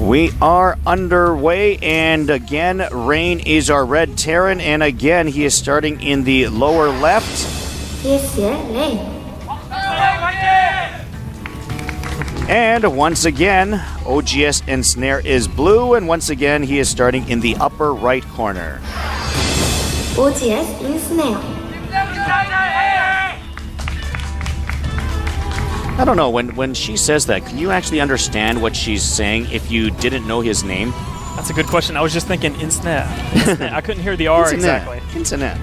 We are underway, and again, Rain is our red Terran, and again, he is starting in the lower left. And once again, OGS Ensnare is blue, and once again, he is starting in the upper right corner. OGS Ensnare. I don't know, when she says that, can you actually understand what she's saying if you didn't know his name? That's a good question. I was just thinking Ensnare. I couldn't hear the R exactly. Ensnare.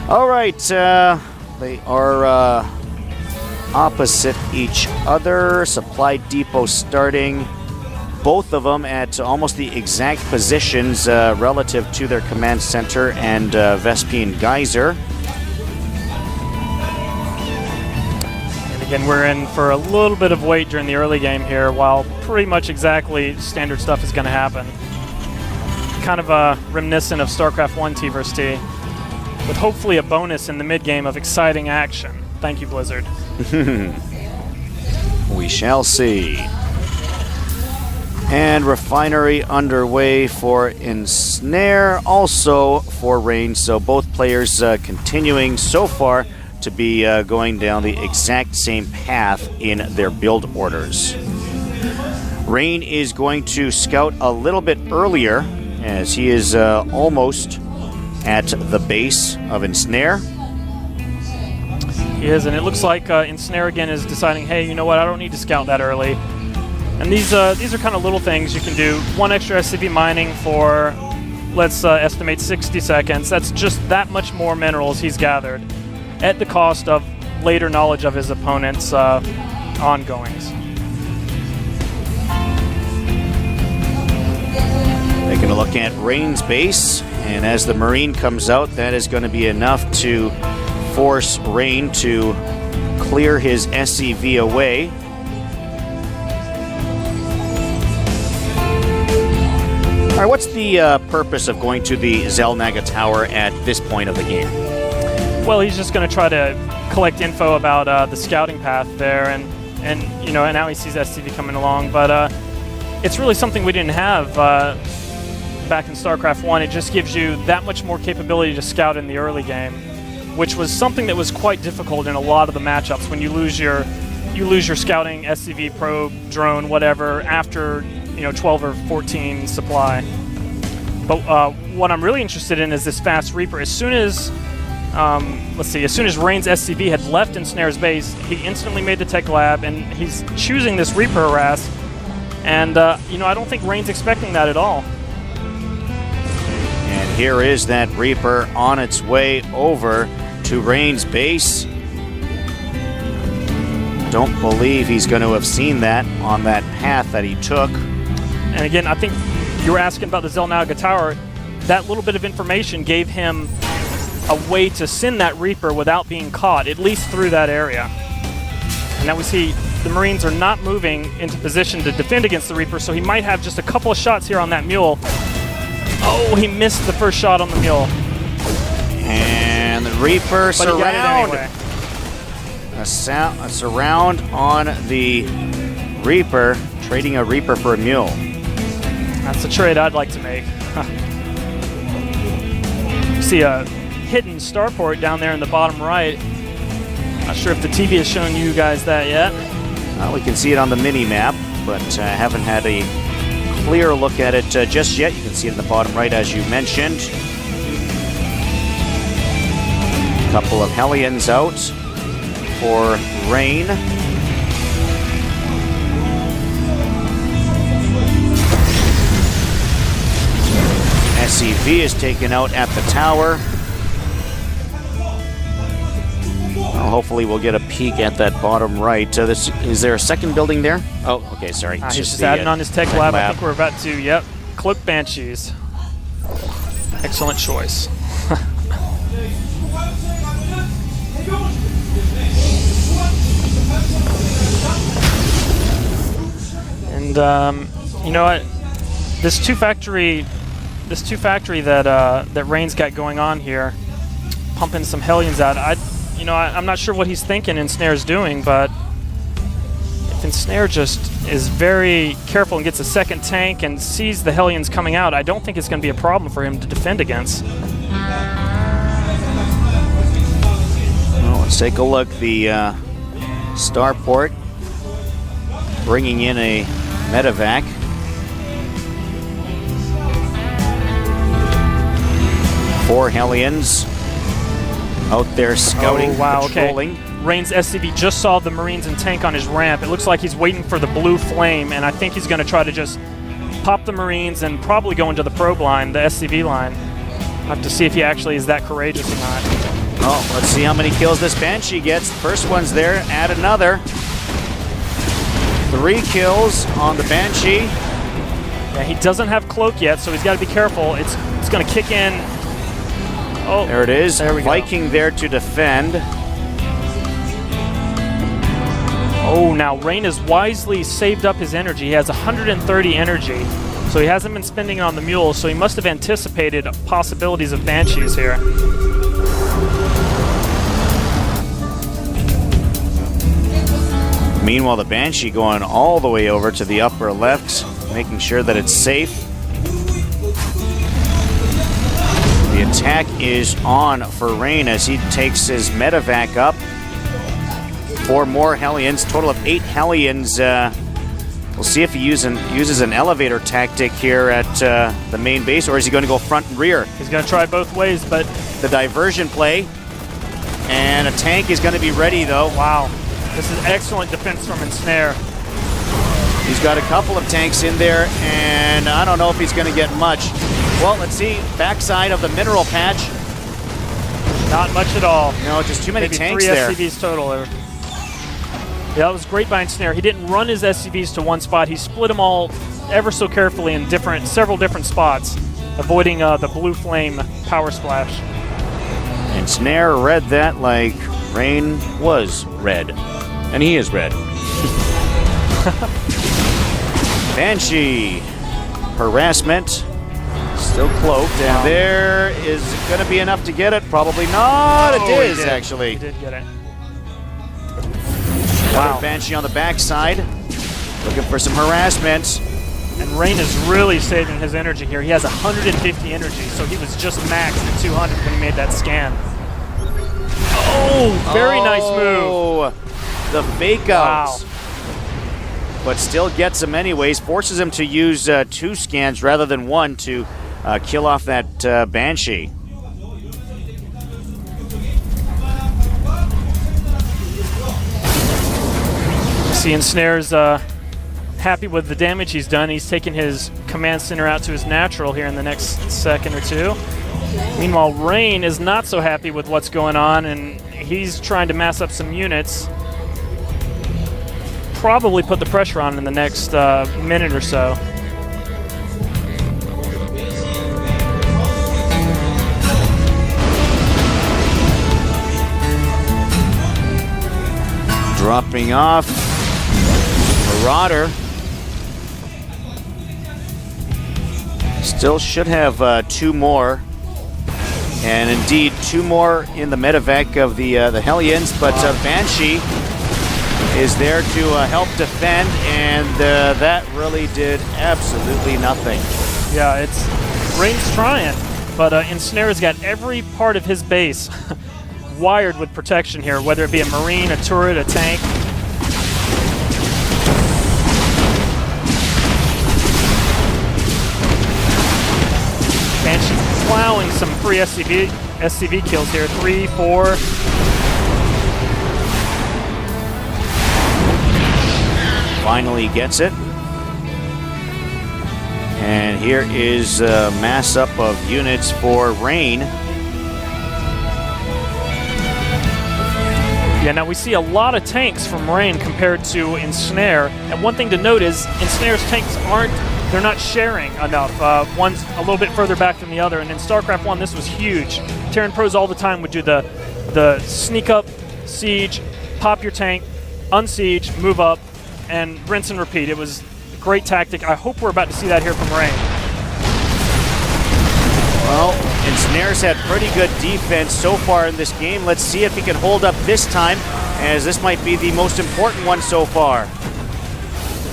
All right, they are opposite each other. Supply depot starting. Both of them at almost the exact positions relative to their command center and Vespian Geyser. Again, we're in for a little bit of wait during the early game here, while pretty much exactly standard stuff is going to happen. Kind of reminiscent of StarCraft I T vs. T, with hopefully a bonus in the mid-game of exciting action. Thank you, Blizzard. We shall see. And Refinery underway for Ensnare, also for Rain, so both players continuing so far to be going down the exact same path in their build orders. Rain is going to scout a little bit earlier, as he is almost at the base of Ensnare. He is, and it looks like Ensnare again is deciding, hey, you know what, I don't need to scout that early. And these are kind of little things you can do. One extra SCV mining for, let's estimate 60 seconds. That's just that much more minerals he's gathered, at the cost of later knowledge of his opponent's ongoings. Taking a look at Rain's base, and as the Marine comes out, that is going to be enough to force Rain to clear his SCV away. All right, what's the purpose of going to the Xel'Naga Tower at this point of the game? Well, he's just going to try to collect info about the scouting path there, and you know, and now he sees SCV coming along. But it's really something we didn't have back in StarCraft I. It just gives you that much more capability to scout in the early game, which was something that was quite difficult in a lot of the matchups when you lose your scouting, SCV, probe, drone, whatever after 12 or 14 supply. But what I'm really interested in is this fast Reaper. As soon as as soon as Rain's SCV had left Ensnare's base, he instantly made the tech lab, and he's choosing this Reaper harass. And, I don't think Rain's expecting that at all. And here is that Reaper on its way over to Rain's base. Don't believe he's going to have seen that on that path that he took. And again, I think you were asking about the Xel'Naga Tower. That little bit of information gave him a way to send that Reaper without being caught, at least through that area. And now we see the Marines are not moving into position to defend against the Reaper, so he might have just a couple of shots here on that mule. Oh, he missed the first shot on the mule. And the Reaper surround. Anyway. A surround on the Reaper, trading a Reaper for a mule. That's a trade I'd like to make. See a hidden starport down there in the bottom right. Not sure if the TV has shown you guys that yet. Well, we can see it on the mini-map, but haven't had a clear look at it just yet. You can see it in the bottom right, as you mentioned. A couple of Hellions out for Rain. SCV is taken out at the tower. Well, hopefully we'll get a peek at that bottom right. Is there a second building there? Oh, okay, sorry. He's just adding on his tech lab. I think we're about to, clip Banshees. Excellent choice. And you know what? This two factory that Rain's got going on here, pumping some Hellions out. I'm not sure what he's thinking Ensnare's doing, but if Ensnare just is very careful and gets a second tank and sees the Hellions coming out, I don't think it's going to be a problem for him to defend against. Well, let's take a look. The Starport bringing in a medevac. Four Hellions out there scouting, patrolling. Okay. Rain's SCV just saw the Marines and tank on his ramp. It looks like he's waiting for the blue flame, and I think he's going to try to just pop the Marines and probably go into the probe line, the SCV line. I'll have to see if he actually is that courageous or not. Oh, let's see how many kills this Banshee gets. First one's there, add another. 3 kills on the Banshee. Yeah, he doesn't have cloak yet, so he's got to be careful. It's going to kick in. Oh, there it is. There we go. Viking there to defend. Oh, now Rain has wisely saved up his energy. He has 130 energy, so he hasn't been spending it on the mules, so he must have anticipated possibilities of Banshees here. Meanwhile, the Banshee going all the way over to the upper left, making sure that it's safe. The attack is on for Rain as he takes his medevac up. 4 more Hellions, total of 8 Hellions. We'll see if he uses an elevator tactic here at the main base, or is he going to go front and rear? He's going to try both ways, but... The diversion play, and a tank is going to be ready, though. Wow, this is excellent defense from Ensnare. He's got a couple of tanks in there, and I don't know if he's going to get much. Well, let's see, backside of the mineral patch. Not much at all. No, just too many Maybe tanks 3 there. SCVs total there. Yeah, that was great by Ensnare. He didn't run his SCVs to one spot. He split them all ever so carefully in several different spots, avoiding the blue flame power splash. Ensnare read that like Rain was red. And he is red. Banshee. Harassment. Still cloaked. And there is going to be enough to get it. Probably not. It is, actually. He did get it. Another Banshee on the backside. Looking for some harassment. And Rain is really saving his energy here. He has 150 energy, so he was just maxed at 200 when he made that scan. Oh, very nice move. The fake outs. Wow. But still gets him anyways. Forces him to use 2 scans rather than 1 to kill off that Banshee. See, Ensnare's happy with the damage he's done. He's taken his command center out to his natural here in the next second or two. Meanwhile, Rain is not so happy with what's going on, and he's trying to mass up some units. Probably put the pressure on in the next minute or so. Dropping off. Marauder. Still should have 2 more. And indeed, 2 more in the medevac of the Hellions, but Banshee is there to help defend, and that really did absolutely nothing. Yeah, it's Rain's trying, but Ensnare's got every part of his base wired with protection here, whether it be a Marine, a turret, a tank. Banshee plowing some free SCV kills here. 3, 4. Finally gets it. And here is a mass up of units for Rain. Yeah, now we see a lot of tanks from Rain compared to Ensnare. And one thing to note is Ensnare's tanks they're not sharing enough. One's a little bit further back than the other. And in StarCraft I, this was huge. Terran pros all the time would do the sneak up, siege, pop your tank, unsiege, move up, and rinse and repeat. It was a great tactic. I hope we're about to see that here from Rain. Well, Ensnare's had pretty good defense so far in this game. Let's see if he can hold up this time, as this might be the most important one so far.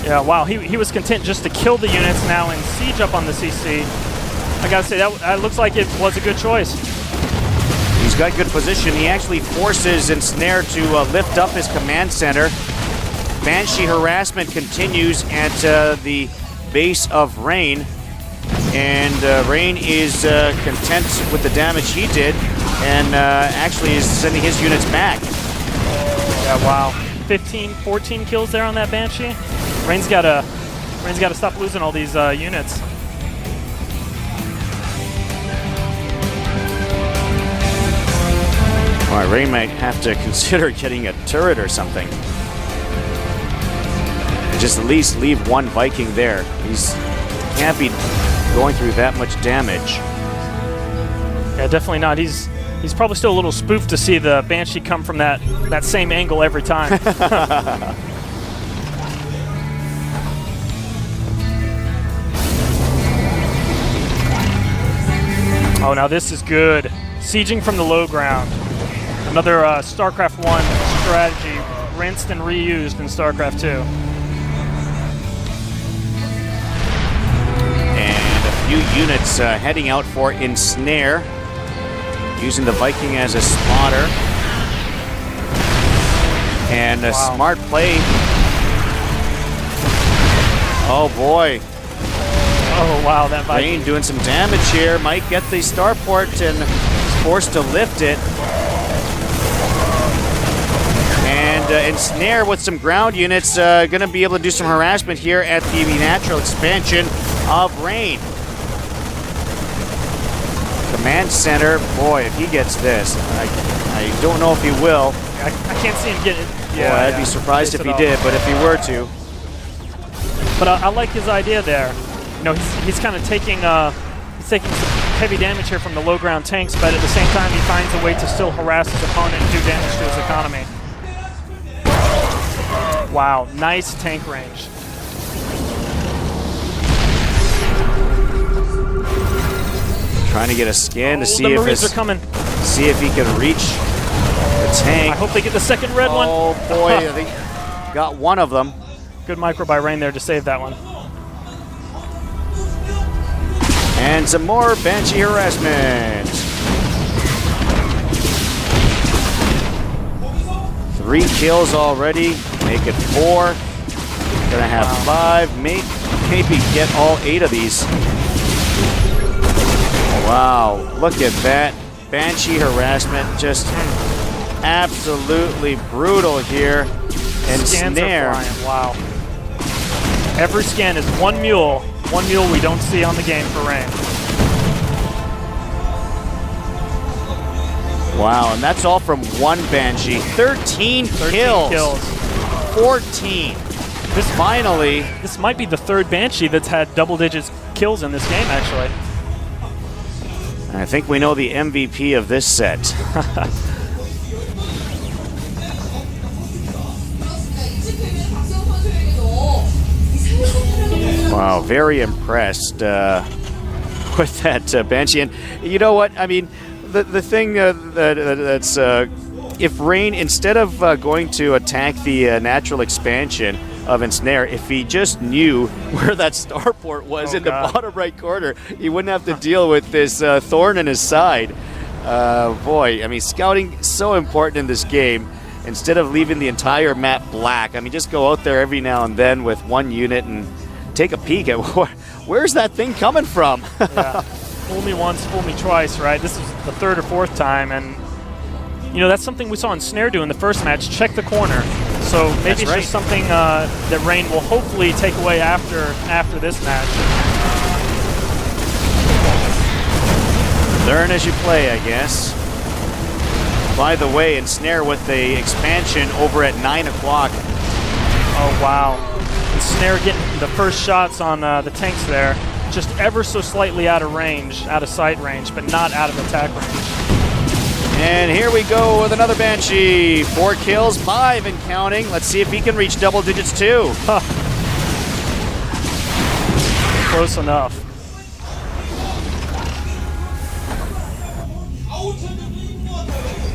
Yeah, wow, he was content just to kill the units now and siege up on the CC. I gotta say, that looks like it was a good choice. He's got good position. He actually forces Ensnare to lift up his command center. Banshee harassment continues at the base of Rain. And Rain is content with the damage he did and actually is sending his units back. Yeah, wow. 15, 14 kills there on that Banshee. Rain's gotta stop losing all these units. All right, Rain might have to consider getting a turret or something. Just at least leave one Viking there. He's can't be going through that much damage. Yeah, definitely not. He's probably still a little spoofed to see the Banshee come from that same angle every time. Oh, now this is good. Sieging from the low ground. Another StarCraft I strategy rinsed and reused in StarCraft II. And a few units heading out for Ensnare, using the Viking as a spotter. And a smart play. Oh boy. Oh wow, that Viking. Rain doing some damage here. Might get the starport and is forced to lift it. And Ensnare with some ground units going to be able to do some harassment here at the natural expansion of Rain. Command center, boy, if he gets this, I don't know if he will. I can't see him get it. Yeah, boy, I'd be surprised if he did, but if he were to. But I like his idea there. You know, he's kind of taking some heavy damage here from the low ground tanks, but at the same time he finds a way to still harass his opponent and do damage to his economy. Wow, nice tank range. Trying to get a scan to see the if Marines are coming. See if he can reach the tank. I hope they get the second red one. Oh boy, they got one of them. Good micro by Rain there to save that one. And some more Banshee harassment. 3 kills already. Make it 4. Gonna have 5. Maybe get all 8 of these. Wow, look at that. Banshee harassment, just absolutely brutal here. And Ensnare. Wow. Every scan is one mule we don't see on the game for Rain. Wow, and that's all from one Banshee. 13 kills. 14. This might be the third Banshee that's had double-digit kills in this game, actually. I think we know the MVP of this set. Wow, very impressed with that Banshee. And you know what? I mean, the thing that's if Rain, instead of going to attack the natural expansion of Ensnare, if he just knew where that starport was in the bottom right corner, he wouldn't have to deal with this thorn in his side. Boy, I mean, scouting so important in this game. Instead of leaving the entire map black, I mean, just go out there every now and then with one unit and take a peek at where's that thing coming from. Yeah. Fool me once, fool me twice, right? This is the third or fourth time, and you know, that's something we saw Ensnare do in the first match, check the corner. So maybe it's just something that Rain will hopefully take away after this match. Learn as you play, I guess. By the way, Ensnare with the expansion over at 9 o'clock. Oh, wow. Ensnare getting the first shots on the tanks there. Just ever so slightly out of range, out of sight range, but not out of attack range. And here we go with another Banshee. 4 kills, 5 and counting. Let's see if he can reach double digits too. Huh. Close enough.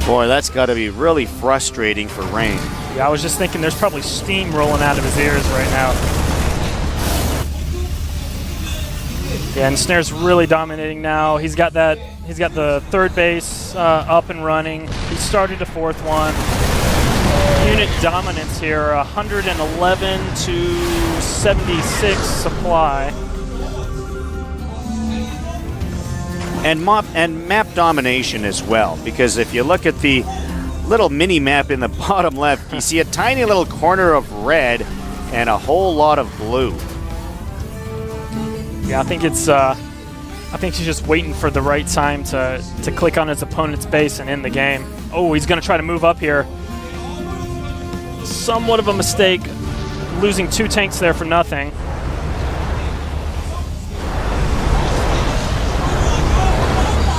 Boy, that's got to be really frustrating for Rain. Yeah, I was just thinking there's probably steam rolling out of his ears right now. Yeah, and Snare's really dominating now. He's got the third base up and running. He started a fourth one. Unit dominance here, 111 to 76 supply. And map domination as well, because if you look at the little mini map in the bottom left, you see a tiny little corner of red and a whole lot of blue. Yeah, I think it's. I think he's just waiting for the right time to click on his opponent's base and end the game. Oh, he's going to try to move up here. Somewhat of a mistake, losing 2 tanks there for nothing.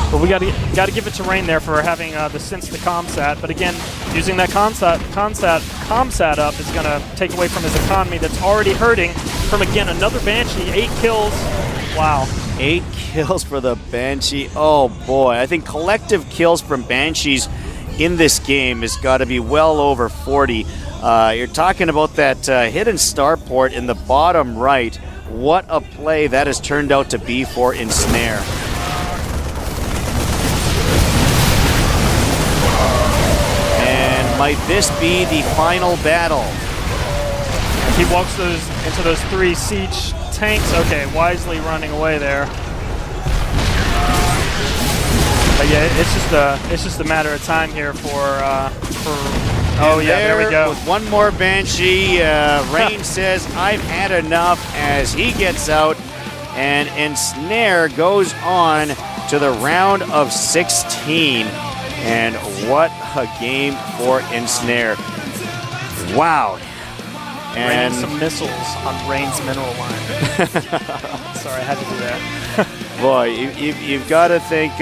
But we got to give it to Rain there for having the sense the comsat. But again, using that comsat up is going to take away from his economy that's already hurting from, again, another Banshee. 8 kills. Wow. 8 kills for the Banshee. Oh boy, I think collective kills from Banshees in this game has got to be well over 40. You're talking about that hidden starport in the bottom right. What a play that has turned out to be for Ensnare. And might this be the final battle? He walks into those 3 siege tanks. Okay, wisely running away there. But yeah, it's just a matter of time here for oh yeah, there we go. With one more Banshee, Rain says, I've had enough, as he gets out, and Ensnare goes on to the round of 16. And what a game for Ensnare. Wow. And some missiles on Rain's mineral line. Sorry, I had to do that. Boy, you've got to think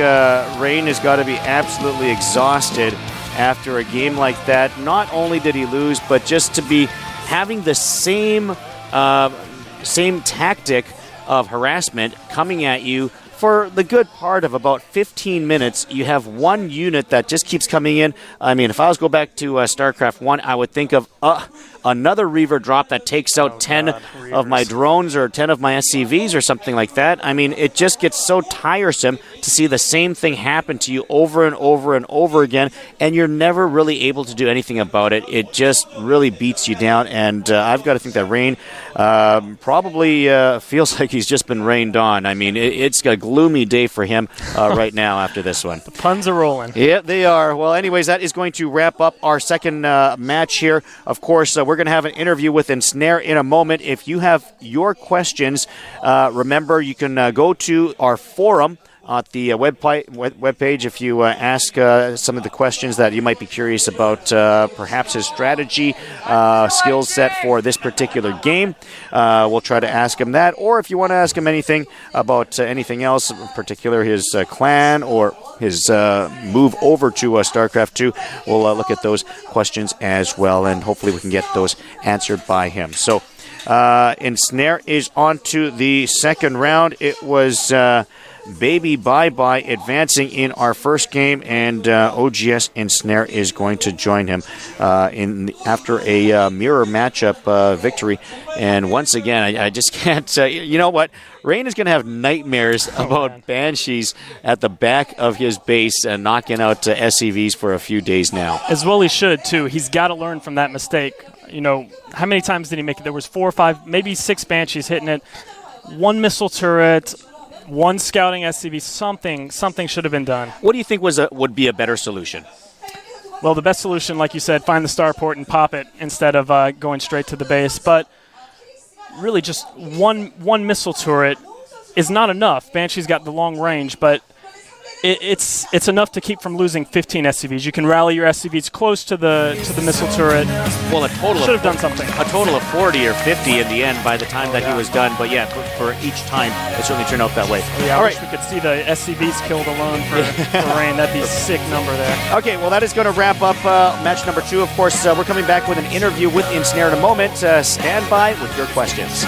Rain has got to be absolutely exhausted after a game like that. Not only did he lose, but just to be having the same tactic of harassment coming at you for the good part of about 15 minutes. You have one unit that just keeps coming in. I mean, if I was to go back to StarCraft I, I would think of another Reaver drop that takes out 10 of my drones or 10 of my SCVs or something like that. I mean, it just gets so tiresome to see the same thing happen to you over and over and over again, and you're never really able to do anything about it. It just really beats you down, and I've got to think that Rain probably feels like he's just been rained on. I mean, it's a gloomy day for him right now after this one. The puns are rolling. Yeah, they are. Well, anyways, that is going to wrap up our second match here. Of course, we're going to have an interview with Ensnare in a moment. If you have your questions, remember you can go to our forum at the webpage if you ask some of the questions that you might be curious about, perhaps his strategy, skill set for this particular game. We'll try to ask him that, or if you want to ask him anything about anything else, in particular his clan or his move over to StarCraft 2, we'll look at those questions as well, and hopefully we can get those answered by him. So Ensnare is on to the second round. It was Baby Bye-Bye advancing in our first game, and OGS Ensnare is going to join him after a mirror matchup victory. And once again, I just can't... you know what? Rain is going to have nightmares about Banshees at the back of his base and knocking out SCVs for a few days now. As well he should, too. He's got to learn from that mistake. You know, how many times did he make it? There was 4 or 5, maybe 6 Banshees hitting it. 1 missile turret, 1 scouting SCV, something should have been done. What do you think would be a better solution? Well, the best solution, like you said, find the starport and pop it instead of going straight to the base. But really just one missile turret is not enough. Banshee's got the long range, but it's enough to keep from losing 15 SCVs. You can rally your SCVs close to the missile turret. Well, a total should have done something. A total of 40 or 50 in the end by the time that he was done. But yeah, for each time, it certainly turned out that way. Yeah, I wish we could see the SCVs killed alone for Rain. That'd be a sick number there. Okay, well, that is going to wrap up match number 2. Of course, we're coming back with an interview with Ensnare in a moment. Stand by with your questions.